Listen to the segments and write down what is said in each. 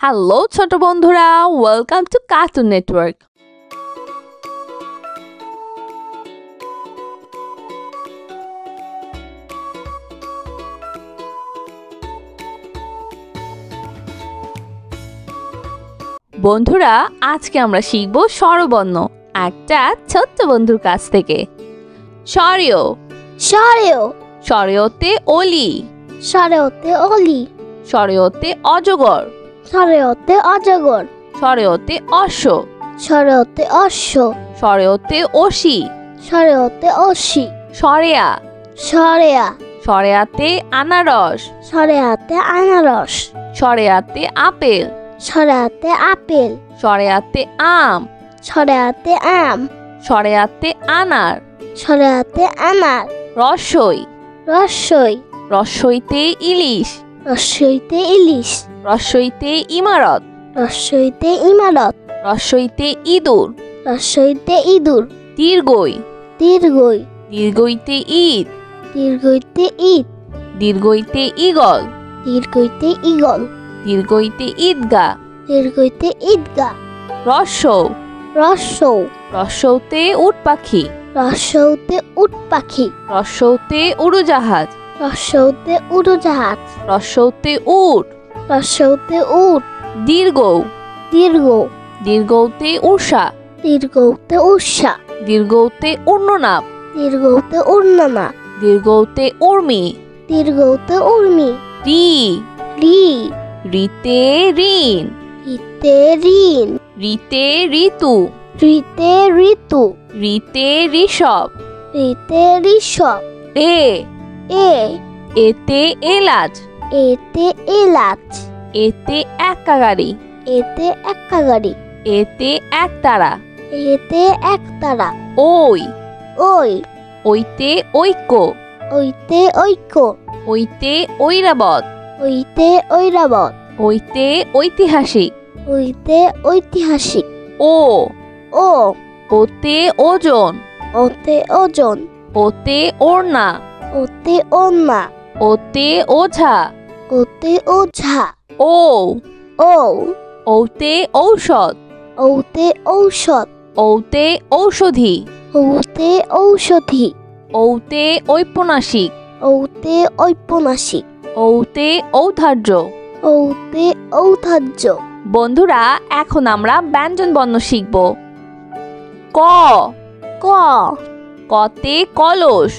Hello ছোট বন্ধুরা, welcome to cartoon network. বন্ধুরা, আজকে আমরা শিখব স্বরবর্ণ একটা ছোট্ট বন্ধুর কাছ থেকে। স্বরীয় স্বরেও স্বরীয়তে অলি, স্বরেওতে অলি স্বরীয়তে অজগর, স্বরেওতে অজগর স্বরীয়তে অশ্ব, স্বরেওতে অশ্ব স্বরীয়তে অসি, স্বরেওতে অসি স্বরেয়া স্বরেয়া স্বরেয়াতে আনারস, স্বরেয়াতে আনারস স্বরেয়াতে আপেল, স্বরেয়াতে আপেল স্বরেয়াতে আম, স্বরেয়াতে আম স্বরেয়াতে আনার, স্বরেয়াতে আনার রসই রসই রসইতে ইলিশ, রসইতে ইলিশ রসইতে ইমারত, রসইতে ইমারত রসইতে ইঁদুর, রসইতে ইঁদুর দীর্ঘই দীর্ঘই দীর্ঘইতে ঈদ, দীর্ঘইতে ঈদ দীর্ঘইতে ঈগল, দীর্ঘইতে ঈগল দীর্ঘইতে ঈদগা, দীর্ঘইতে ঈদগা রসৌ রসৌ রসৌতে উট পাখি, রসৌতে উট পাখি রসৌতে উড়োজাহাজ, রসৌতে উড়োজাহাজ রসৌতে উট, রসৌতে উট দীর্ঘৌ দীর্ঘ দীর্ঘৌতে উষা, দীর্ঘতে উষা দীর্ঘৌতে উর্ণনাপ, দীর্ঘতে উর্ণনা দীর্ঘৌতে উর্মি, দীর্ঘতে উর্মি রি রি রিতে ঋণ, রিতে ঋণ রিতে ঋতু, রিতে ঋতু রিতে ঋষভ, রিতে ঋষভ এ এ এতে এলাচ, এতে এলাচ এতে একাগাড়ি, এতে একাগাড়ি এতে একতারা, এতে একতারা ওই ওই ওইতে ঐক্য, ওইতে ঐক্য ওইতে ঐরাবত, ওইতে ঐরাবত ওইতে ঐতিহাসিক, ওইতে ঐতিহাসিক ও ও ওতে ওজন, ওতে ওজন ওতে ওড়না, ওতে ওন্না ওতে ওঝা, ওতে ওঝা ও ও ওতে ঔষধ, ওতে ঔষধ ওতে ঔষধি, ওতে ঔষধি ওতে ঔপন্যাসিক, ওতে ঔপন্যাসিক ওতে ঔদার্য। ওতে ঔদার্য বন্ধুরা, এখন আমরা ব্যঞ্জন বর্ণ শিখব। ক ক কতে কলস,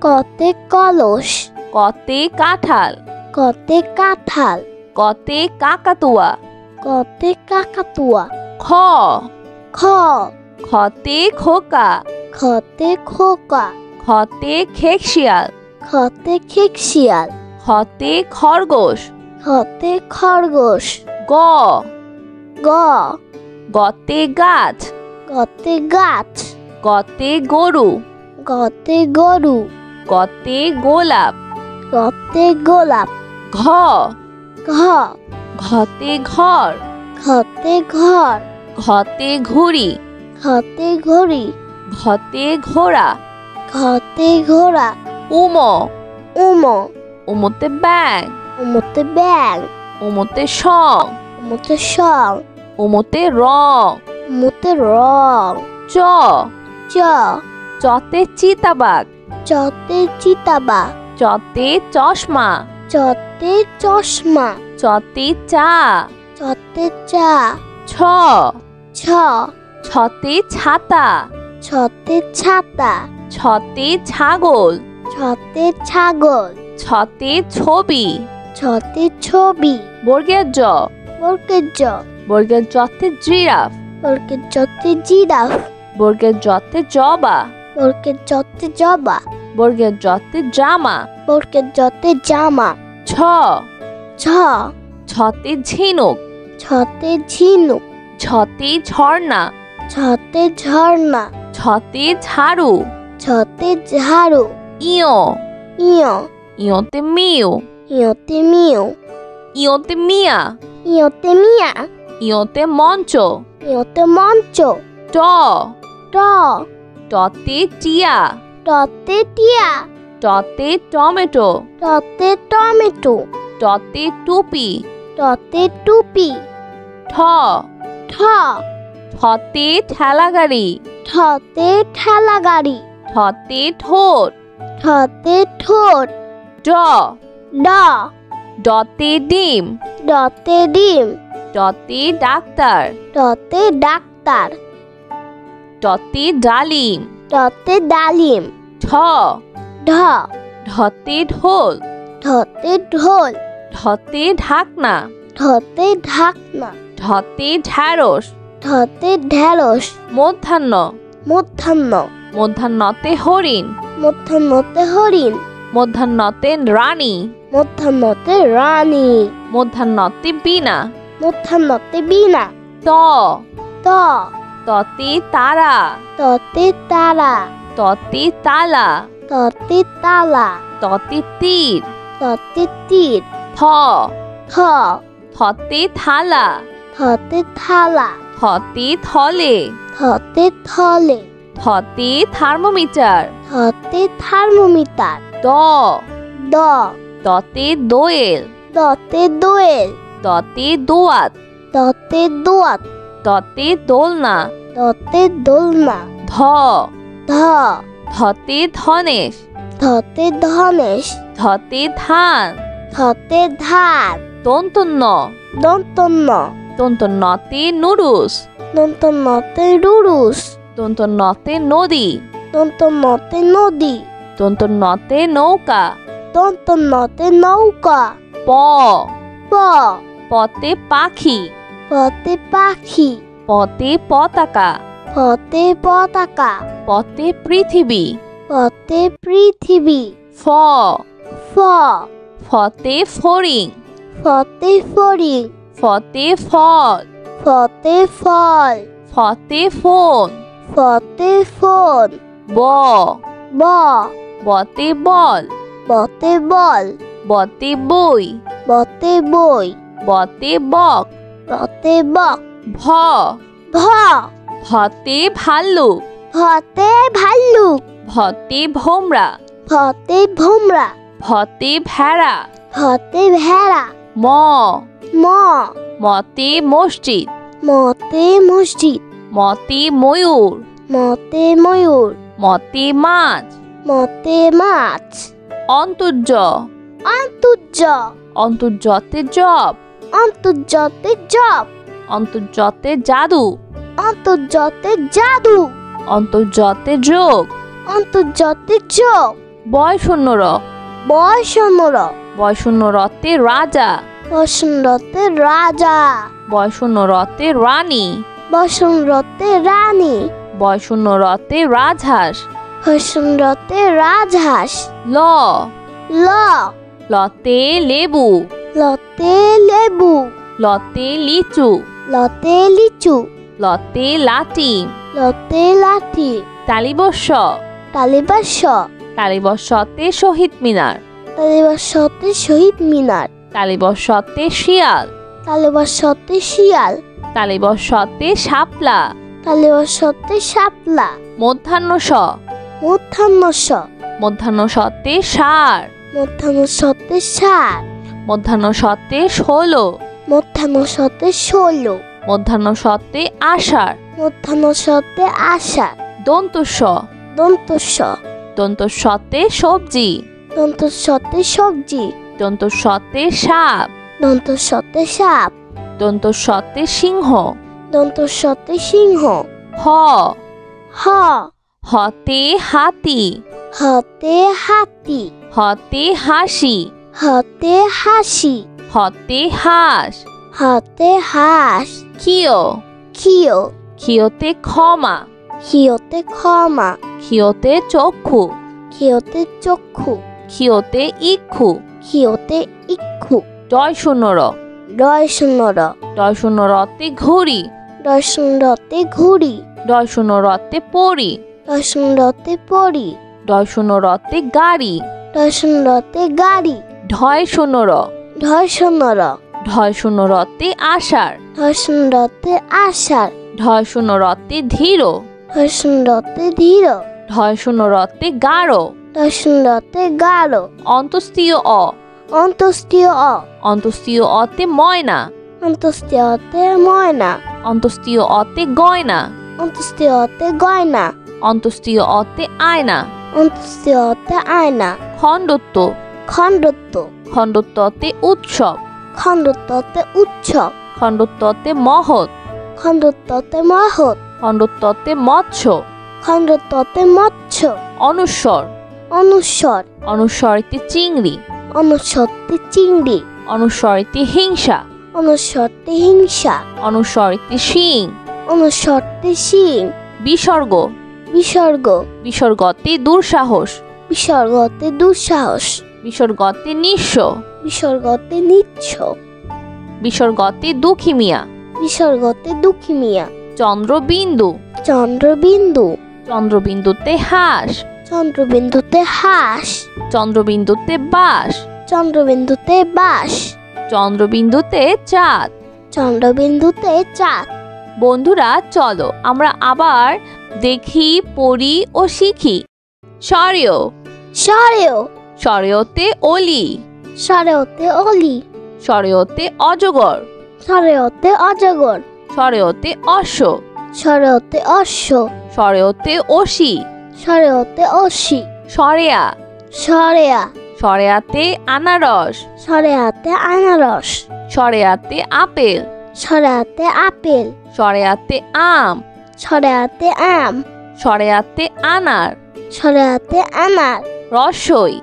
কতে কলস কতে কাঁঠাল, কতে কাঁঠাল কতে কাকাতুয়া, কতে কাকাতুয়া খ খ খতে খোকা, খতে খোকা খতে খেকশিয়াল, খতে খেকশিয়াল খতে খরগোশ, খতে খরগোশ গ গ গতে গাছ, গতে গাছ গতে গরু, গতে গরু গতে গোলাপ, গতে গোলাপ ঘ ঘ ঘতে ঘর, ঘতে ঘর ঘতে ঘুড়ি, ঘতে ঘড়ি ঘতে ঘোড়া, ঘতে ঘোড়া উম উম উমতে ব্যাং, উমতে ব্যাং উমতে সং, উমতে সং উমতে রং, উমতে রং চ চ চতে চিতাবাঘ, চতে চিতাবা চতে চশমা, চতে চশমা চতে চা, চতে চা ছ ছ ছতে ছাতা, ছতে ছাতা ছতে ছাগল, ছতে ছাগল ছতে ছবি, ছতে ছবি বর্গের জ বর্গের জ বর্গের জতে জিরাফ, বর্গের জতে জিরাফ বর্গের জতে জবা, বর্গের জতে জবা বর্গের জতে জামা, বর্গের জতে জামা ছ ছ ছতে ঝিনুক, ছতে ঝিনুক ছতে ঝর্ণা, ছতে ঝর্ণা ছতে ঝাড়ু, ছতে ঝাড়ু ইয় ইয় ইয়তে মিউ, ইয়তে মিউ ইয়তে মিয়া, ইয়তে মিয়া ইয়তে মঞ্চ, ইয়তে মঞ্চ ট ট টতে টিয়া, টতে টিয়া টতে টমেটো, টতে টমেটো টতে টুপি, টতে টুপি ঠ ঠ ঠতে ঠেলা গাড়ি ঠতে ঠেলা গাড়ি ঠতে ঠোঁট ঠতে ঠোঁট ড ড ডতে ডিম ডতে ডিম ডতে ডাক্তার ডতে ডাক্তার ডতে ডালিম ডতে ডালিম ঢ ঢ ঢতে ঢোল ঢতে ঢোল ঢতে ঢাকনা ঢতে ঢাকনা ঢতে ঢ্যাঁড়স ঢতে ঢেঁড়স মধ্যাহ্ন মধ্যাহ্ন মধ্যাহ্নতে হরিণ মধ্যাহ্নতে হরিণ মধ্যাহ্নতে রানী মধ্যাহ্নতে রানী মধ্যাহ্নতে বীণা মধ্যাহ্নতে বীণা ত ত ততে তারা ততে তারা ততে তালা ততে তালা ততে তীর ততে তীর থ থ থতে থালা থতে থালা থতে থলে থতে থলে থতে থার্মোমিটার থতে থার্মোমিটার দ দ দতে দোয়েল দতে দোয়েল দতে দোয়াত দতে দোয়াত দতে দোলনা দতে দোলনা ধ ধ ধতে ধনেশ ধতে ধনেশ ধতে ধান ধতে ধান দন্তন্য দন্তন্য দন্তন্যতে নুডুস দন্তন্যতে রুরুস দন্তন্যতে নদী দন্তন্যতে নদী দন্তন্যতে নৌকা দন্তন্যতে নৌকা প প পতে পাখি পতে পাখি পতে পতাকা পতে পতাকা পতে পৃথিবী পতে পৃথিবী ফ ফ ফতে ফড়িং ফতে ফড়িং ফতে ফল ফতে ফল ফতে ফোন ফতে ফোন ব ব বতে বল বতে বল বতে বই বতে বই বতে বক বতে বক ভ ভ ভতে ভাল্লুক ভতে ভাল্লুক ভতে ভোমরা ভতে ভোমরা ভতে ভেড়া ভতে ভেড়া ম ম মতে মসজিদ মতে মসজিদ মতে ময়ূর মতে ময়ূর মতে মাছ মতে মাছ অন্তর্য অন্তর্য অন্তর্যতে জব অন্তর্যতে জব অন্তর্যতে জাদু অন্তর্যতে জাদু অন্তর্যতে যোগ অন্তর্যতে যোগ বয়শূন্যর বয়সনর বয়শূন্যরতে রাজা বসনরতে রাজা বয়শূন্যরতে রানী বসনরতে রানী বয়শূন্যরতে রাজহাঁস বসনরতে রাজহাঁস ল ল লতে লেবু লতে লেবু লতে লিচু লতে লিচু লতে লাটিম লতে লাঠি তালিবস্য তালিবাস্য তালিবস্যতে শহীদ মিনার তালিবাস্যতে শহীদ মিনার তালিবস্যতে শিয়াল তালিবাস্যতে শিয়াল তালিবস্যতে শাপলা তালিবাস্যতে শাপলা মধ্যাহ্ন স মধ্যাহ্নস্য মধ্যাহ্নসতে ষাঁড় মধ্যাহ্নস্যতে ষাট মধ্যাহ্নসতে ষোলো মধ্যাহ্নস্যতে ষোলো মধ্যাহ্নসতে আষাঢ় মধ্যাহ্নস্যতে আষাঢ় দন্তস্ব দন্তস্য দন্তস্বতে সবজি দন্তস্যতে সবজি দন্তস্বতে সাপ দন্তস্যতে সাপ দন্তস্বতে সিংহ দন্তস্যতে সিংহ হ হ হতে হাতি হতে হাতি হতে হাসি হতে হাসি হতে হাঁস হতে হাঁস ক্ষিয় ক্ষিয় ক্ষিয়তে ক্ষমা ক্ষিয়তে ক্ষমা ক্ষিয়তে চক্ষু ক্ষিয়তে চক্ষু ক্ষিয়তে ইক্ষু ক্ষিয়তে ইক্ষু ডয়শূন্যর ডয়শূন্যর ডয়শূন্যরতে ঘুড়ি ডয়শূন্যরতে ঘুড়ি ডয়শূন্যরতে পরি ডয়শূন্যরতে পরি ডয়শূন্যরতে গাড়ি ডয়শূন্যরতে গাড়ি ঢয়শূন্যর ঢয়শূন্যর ঢয়শূন্যরতে আষাঢ় ঢয়শূন্যরতে আষাঢ় ঢয়শূন্যরতে ধীর ঢয়শূন্যরতে ধীর ঢয়শূন্যরতে গাঢ় ঢয়শূন্যরতে গাঢ় অন্তস্তীয় অ অন্তস্তীয় অ অন্তস্তীয় অতে ময়না অন্ত্যেষ্টিয় অতে ময়না। অন্ত্যেষ্টিয় অতে গয়না। অন্ত্যেষ্টিয় অতে গয়না। অন্ত্যেষ্টিয় অতে আয়না। অন্ত্যেষ্টিয় অতে আয়না। খণ্ডত্ব। খণ্ডত্ব। খণ্ডত্ব অতে উৎসব। খণ্ডত্ব অতে উৎসব। খণ্ডত্ব অতে মহৎ। খণ্ডত্ব অতে মহৎ। খণ্ডত্ব অতে মৎস্য। খণ্ডত্ব অতে মৎস্য। অনুস্বর। অনুস্বর। অনুস্বরতে চিংড়ি। অনুস্বরতে চিংড়ি। অনুস্বরতে হিংসা। অনুস্বরতে হিংসা। অনুস্বরতে শিং। অনুস্বরতে শিং। বিসর্গ। বিসর্গ। বিসর্গতে দুঃসাহস। বিসর্গতে দুঃসাহস। বিসর্গতে নিঃস্ব। বিসর্গতে নিচ্ছ। বিসর্গতে দুঃখী মিয়া। বিসর্গতে দুঃখী মিয়া। চন্দ্রবিন্দু। চন্দ্রবিন্দু। চন্দ্রবিন্দুতে হাঁস। চন্দ্রবিন্দুতে হাঁস। চন্দ্রবিন্দুতে বাঁশ। চন্দ্রবিন্দুতে বাঁশ। চন্দ্রবিন্দুতে চাঁদ। চন্দ্রবিন্দুতে চাঁদ। বন্ধুরা চলো আমরা আবার দেখি, পড়ি ও শিখি। স্বরেয়। স্বরেয়। স্বরেয়তে অলি। স্বরেয়তে অলি। স্বরেয়তে অজগর। স্বরেয়তে অজগর। স্বরেয়তে অশ্ব। স্বরেয়তে অশ্ব। স্বরেয়তে অসি। স্বরেয়তে অসি। স্বরেয়া। স্বরেয়া। স্বরেয়াতে আনারস। স্বরেয়াতে আনারস। স্বরেয়াতে আপেল। স্বরেয়াতে আপেল। স্বরেয়াতে আম। স্বরেয়াতে আম। স্বরেয়াতে আনার। স্বরেয়াতে আনার। রসই।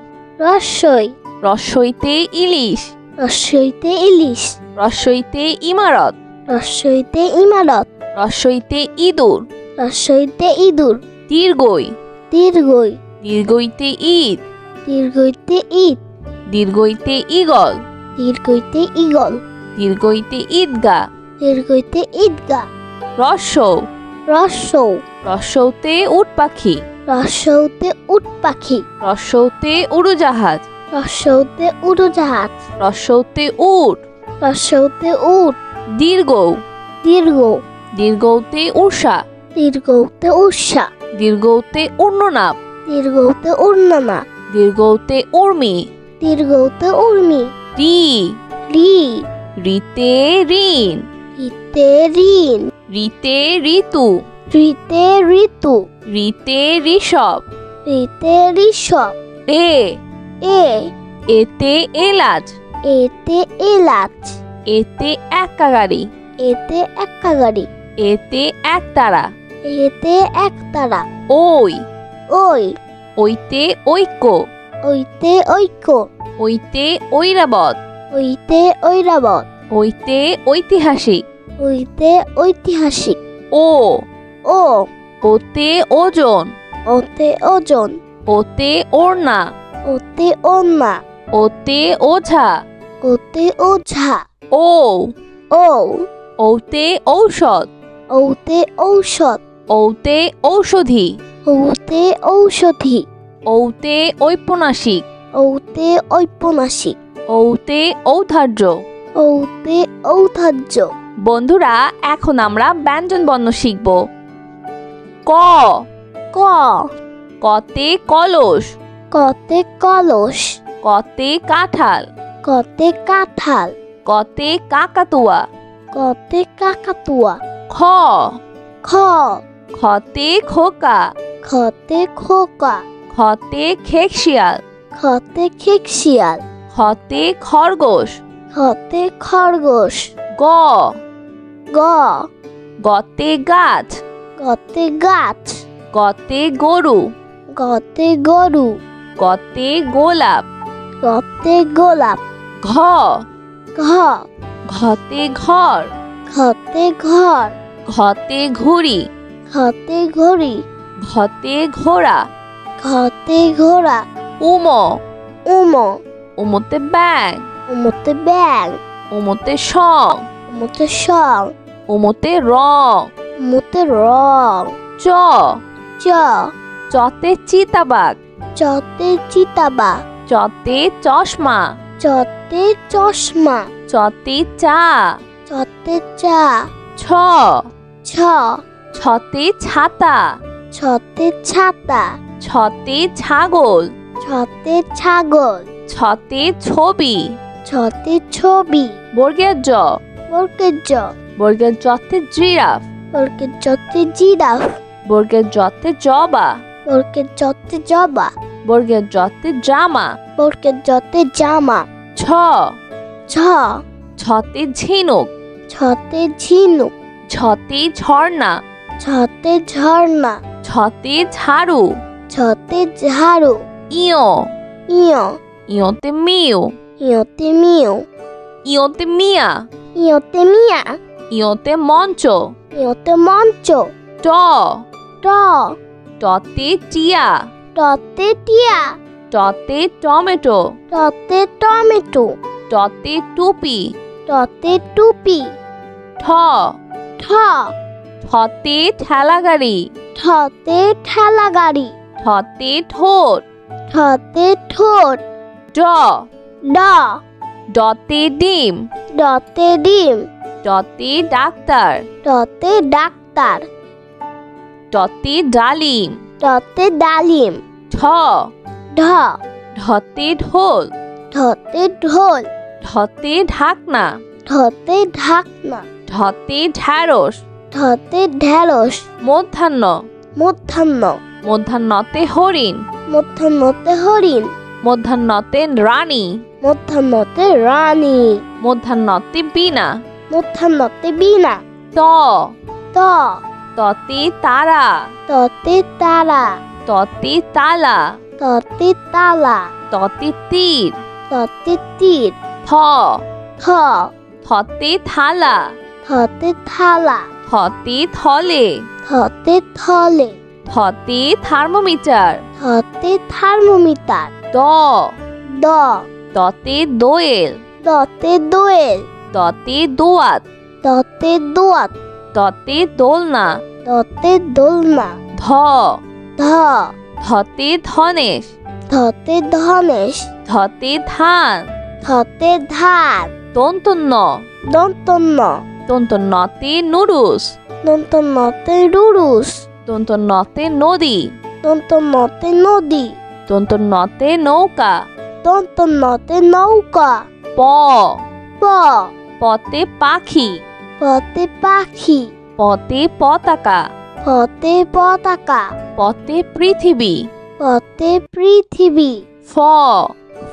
রসই। রসইতে ইলিশ। রসইতে ইলিশ। রসইতে ইমারত। রসইতে ইমারত। রসইতে ইঁদুর। রসইতে ইঁদুর। দীর্ঘই। দীর্ঘই। দীর্ঘইতে ঈদ। দীর্ঘইতে ঈদ। দীর্ঘইতে ঈগল। দীর্ঘইতে ঈগল। দীর্ঘইতে ঈদগা। দীর্ঘইতে ঈদগা। রস্যৌ। রস্যৌ। রস্যৌতে উট পাখি। রস্যৌতে উট পাখি। রস্যৌতে উড়োজাহাজ। রস্যৌতে উড়োজাহাজ। রস্যৌতে উট। রস্যৌতে উট। দীর্ঘৌ। দীর্ঘ। দীর্ঘৌতে উষা। দীর্ঘৌতে উষা। দীর্ঘৌতে উর্ণনাপ। দীর্ঘৌতে উর্ণনা। দীর্ঘৌতে উর্মি। দীর্ঘৌতে উর্মি। রি। রি। রিতে ঋণ। রিতে ঋণ। রিতে ঋতু। ঋতে ঋতু। রিতে ঋষভ। ঋতে ঋষভ। এ। এ। এতে এলাচ। এতে এলাচ। এতে এক্কা গাড়ি। এতে এক্কা গাড়ি। এতে একতারা। এতে একতারা। ওই। ওই। ওইতে ঐক্য। ওইতে ঐক্য। ওইতে ঐরাবত। ওইতে ঐরাবত। ওইতে ঐতিহাসিক। ওইতে ঐতিহাসিক। ও। ও। ওতে ওজন। ওতে ওজন। ওতে ওড়না। ওতে ওন্না। ওতে ওঝা। ওতে ওঝা। ও। ও। ওতে ঔষধ। ওতে ঔষধ। ওতে ঔষধি। ওতে ঔষধি। ওতে ঔপন্যাসিক। ওতে ঔপন্যাসিক। ওতে ঔদার্য। ওতে ঔদার্য। বন্ধুরা এখন আমরা ব্যঞ্জন বর্ণ শিখব। ক। ক। কতে কলস। কতে কলস। কতে কাঁঠাল। কতে কাঁঠাল। কতে কাকাতুয়া। কতে কাকাতুয়া। খ। খ। খতে খোকা। খতে খোকা। খতে খেকশিয়াল। খতে খেকশিয়াল। খতে খরগোশ। খতে খরগোশ। গ। গ। গতে গাছ। গতে গাছ। গতে গরু। গতে গরু। গতে গোলাপ। গতে গোলাপ। ঘ। ঘ। ঘতে ঘর। ঘতে ঘর। ঘতে ঘুড়ি। ঘতে ঘড়ি। ঘতে ঘোড়া। ঘতে ঘোড়া। উম। উম। উমতে ব্যাং। উমতে ব্যাং। উমতে সং। উমতে সং। উমতে রং। উমতে রং। চ। চ। চতে চিতাবাঘ। চতে চিতাবা। চতে চশমা। চতে চশমা। চতে চা। চতে চা। ছ। ছ। ছতে ছাতা। ছতে ছাতা। ছতে ছাগল। ছতে ছাগল। ছতে ছবি। ছতে ছবি। বর্গের জ। বর্গের জ। বর্গের জতে জিরাফ। বর্গের জতে জিরাফ। বর্গের জতে জবা। বর্গের জতে জবা। বর্গের জতে জামা। বর্গের জতে জামা। ছ। ছ। ছতে ঝিনুক। ছতে ঝিনুক। ছতে ঝর্ণা। ছতে ঝর্ণা। ছতে ঝাড়ু। ছতে ঝাড়ু। ইয়। ইয়। ইয়তে মিউ। ইয়তে মিউ। ইয়তে মিয়া। ইয়তে মিয়া। ইয়তে মঞ্চ। ইয়তে মঞ্চ। ট। ট। টতে টিয়া। টতে টিয়া। টতে টমেটো। টতে টমেটো। টতে টুপি। টতে টুপি। ঠ। ঠ। ঠতে ঠেলাগাড়ি। ঠতে ঠেলা গাড়ি। ঠতে ঠোঁট। ঠতে ঠোঁট। ড। ড। ডতে ডিম। ডতে ডিম। ডতে ডাক্তার। ডতে ডাক্তার। ডতে ডালিম। ডতে ডালিম। ঢ। ঢ। ঢতে ঢোল। ঢতে ঢোল। ঢতে ঢাকনা। ঢতে ঢাকনা। ঢতে ঢ্যাঁড়স। ঢতে ঢেঁড়স। মধ্যাহ্ন। মধ্যাহ্ন। মধ্যাহ্নতে হরিণ। মধ্যাহ্নতে হরিণ। মধ্যাহ্নতে রানী। মধ্যাহ্নতে রানী। মধ্যাহ্নতে বীণা। মধ্যাহ্নতে বীণা। ত। ত। ততে তারা। ততে তারা। ততে তালা। ততে তালা। ততে তীর। ততে তীর। থ। থ। থতে থালা। থতে থালা। থতে থলে। থতে থলে। থতে থার্মোমিটার। থতে থার্মোমিটার। দ। দ। দতে দোয়েল। দতে দোয়েল। দতে দোয়াত। দতে দোয়াত। দতে দোলনা। দতে দোলনা। ধ। ধ। ধতে ধনেশ। ধতে ধনেশ। ধতে ধান। ধতে ধান। দন্তন্য। দন্তন্য। দন্তন্যতে নুডুস। দন্তন্যতে রুরুস। দন্তন্যতে নদী। দন্তন্যতে নদী। দন্তন্যতে নৌকা। দন্তন্যতে নৌকা। প। প। পতে পাখি। পতে পাখি। পতে পতাকা। পতে পতাকা। পতে পৃথিবী। পতে পৃথিবী। ফ।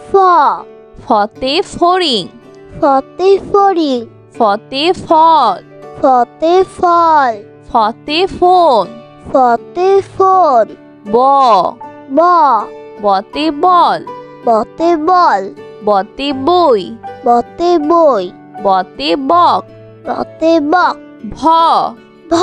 ফ। ফতে ফড়িং। ফতে ফড়িং। ফতে ফল। ফতে ফল। ফতে ফোন। ফতে ফোন। ব। ব। বতে বল। বতে বল। বতে বই। বতে বই। বতে বক। বতে বক। ভ। ভ।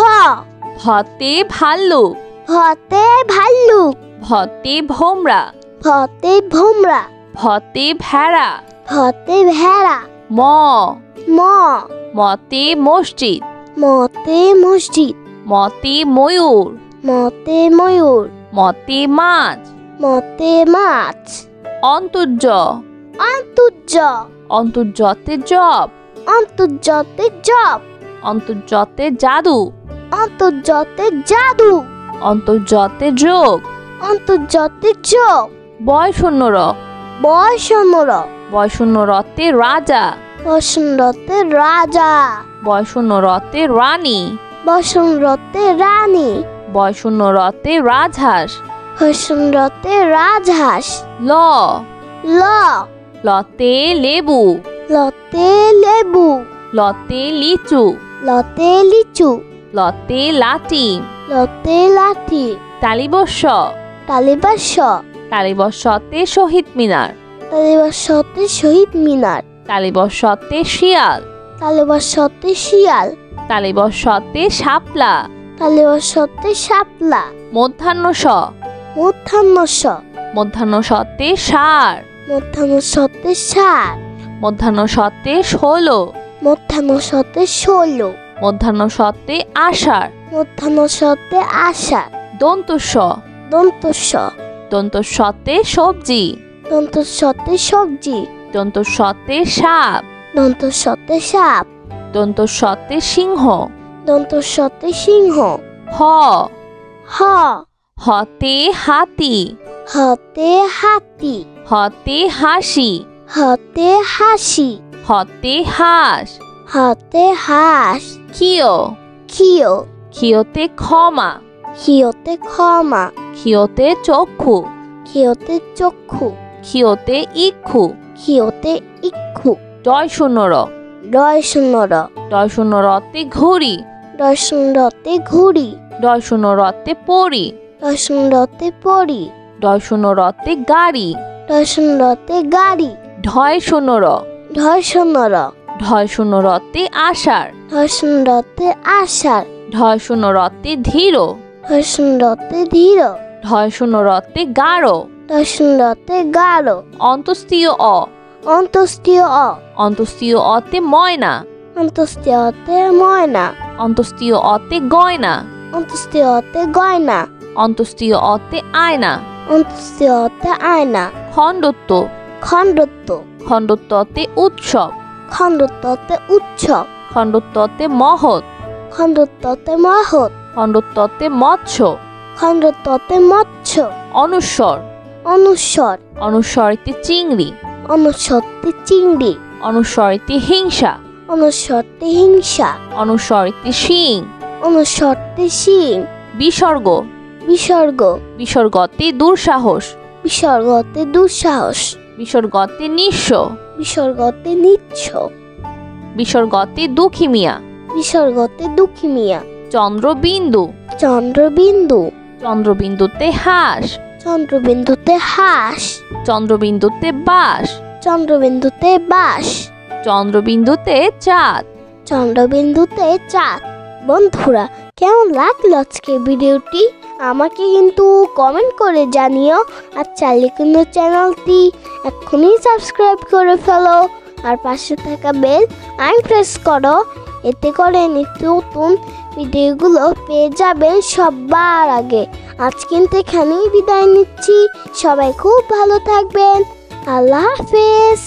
ভতে ভাল্লুক। ভতে ভাল্লুক। ভতে ভোমরা। ভতে ভোমরা। ভতে ভেড়া। ভতে ভেড়া। ম। ম। মতে মসজিদ। মতে মসজিদ। মতে ময়ূর। মতে ময়ূর। মতে মাছ। মতে মাছ। অন্তর্য। অন্তর্য। অন্তর্যতে জব। অন্তর্যতে জব। অন্তর্যতে জাদু। অন্তর্যতে জাদু। অন্তর্যতে যোগ। অন্তর্যতে যোগ। বয়শূন্যর। বয়সনর। বয়শূন্যরতে রাজা। বসনরতে রাজা। বয়শূন্যরতে রানী। বসনরতে রানী। বয়শূন্যরতে রাজহাঁস। বসনরতে রাজহাঁস। ল। ল। লতে লেবু। লতে লেবু। লতে লিচু। লতে লিচু। লতে লাটিম। লতে লাঠি। তালিবস্য। তালিবাস্য। তালিবস্যতে শহীদ মিনার। তালিবাস্যতে শহীদ মিনার। তালিবস্যতে শিয়াল। তালিবাস্যতে শিয়াল। তালিবস্যতে শাপলা। তালিবাস্যতে শাপলা। মধ্যাহ্ন স। মধ্যাহ্ন স। মধ্যাহ্ন সতে ষাঁড়। মধ্যাহ্ন সতে ষাট। মধ্যাহ্ন সতে ১৬। মধ্যাহ্ন সতে ১৬। মধ্যাহ্ন সতে আষাঢ়। মধ্যাহ্ন সতে আষাঢ়। দন্তস্ব। দন্তস্ব। দন্তস্বতে সবজি। দন্তস্বতে সবজি। দন্তস্বতে সাপ। দন্তস্বতে সাপ। দন্তস্বতে সিংহ। দন্তস্বতে সিংহ। হ। হ। হতে হাতি। হতে হাতি। হতে হাসি। হতে হাসি। হতে হাঁস। হাতে হাঁস। ক্ষিয় ক্ষিয়। ক্ষিয়তে ক্ষমা ক্ষিয়তে ক্ষমা। ক্ষিয়তে চক্ষু ক্ষিয়তে চক্ষু। ক্ষিয়তে ইক্ষু ক্ষিয়তে ইক্ষু। ডয় শূন্য র ডয় শূন্য র। ডয় শূন্য রতে ঘড়ি ডয় শূন্য রতে ঘুড়ি। ডয় শূন্য রতে পরি ডয় শূন্য রতে পড়ি। ডয় শূন্য রতে গাড়ি ডয় শূন্য রতে গাড়ি। ঢয় শূন্য র ঢয় শূন্য র। ঢয় শূন্য রতে আষাঢ় ঢয় শূন্য রতে আষাঢ়। ঢয় শূন্য রতে ধীর ঢয় শূন্য রতে ধীর। ঢয় শূন্য রতে গাঢ় ঢয় শূন্য রতে গাঢ়। অন্তস্তীয় অ অন্তস্তীয় অ। অন্তস্তীয় অতে ময়না অন্তস্তীয় অতে ময়না। অন্তস্তীয় অতে গয়না অন্তস্তীয় অতে গয়না। অন্তস্তীয় অতে আয়না অন্তস্তীয় অতে আয়না। খণ্ডত্ব খণ্ডত্ব। খণ্ডত্বতে উৎসব খণ্ডত্বতে উৎসব। খণ্ডত্বতে মহৎ খণ্ডত্বতে মহৎ। খণ্ডত্বতে মৎস্য খণ্ডত্বতে মৎস্য। অনুস্বর অনুস্বর। অনুস্বরিতে চিংড়ি অনুস্বরতে চিংড়ি। অনুস্বরিতে হিংসা অনুস্বরতে হিংসা। অনুস্বরিতে শিং অনুস্বরতে শিং। বিসর্গ বিসর্গ। বিসর্গতে দুঃসাহস বিসর্গতে দুঃসাহস। বিসর্গতে নিঃস্ব বিসর্গতে নিচ্ছ। বিসর্গতে দুঃখী মিয়া বিসর্গতে দুঃখী মিয়া। চন্দ্রবিন্দু চন্দ্রবিন্দু। চন্দ্রবিন্দুতে হাঁস চন্দ্রবিন্দুতে হাঁস। চন্দ্রবিন্দুতে বাস চন্দ্রবিন্দুতে বাস। চন্দ্রবিন্দুতে চাঁদ চন্দ্রবিন্দুতে চাঁদ। বন্ধুরা, কেমন লাগলো আজকে ভিডিওটি? আমাকে কিন্তু কমেন্ট করে জানিও। আর চাইলে কিন্তু চ্যানেলটি এক্ষুনি সাবস্ক্রাইব করে ফেলো আর পাশে থাকা বেল আইকন প্রেস করো। এতে করে নিত্য নতুন ভিডিওগুলো পেয়ে যাবেন সবার আগে। আজ কিন্তু এখানেই বিদায় নিচ্ছি। সবাই খুব ভালো থাকবেন। আল্লাহ হাফেজ।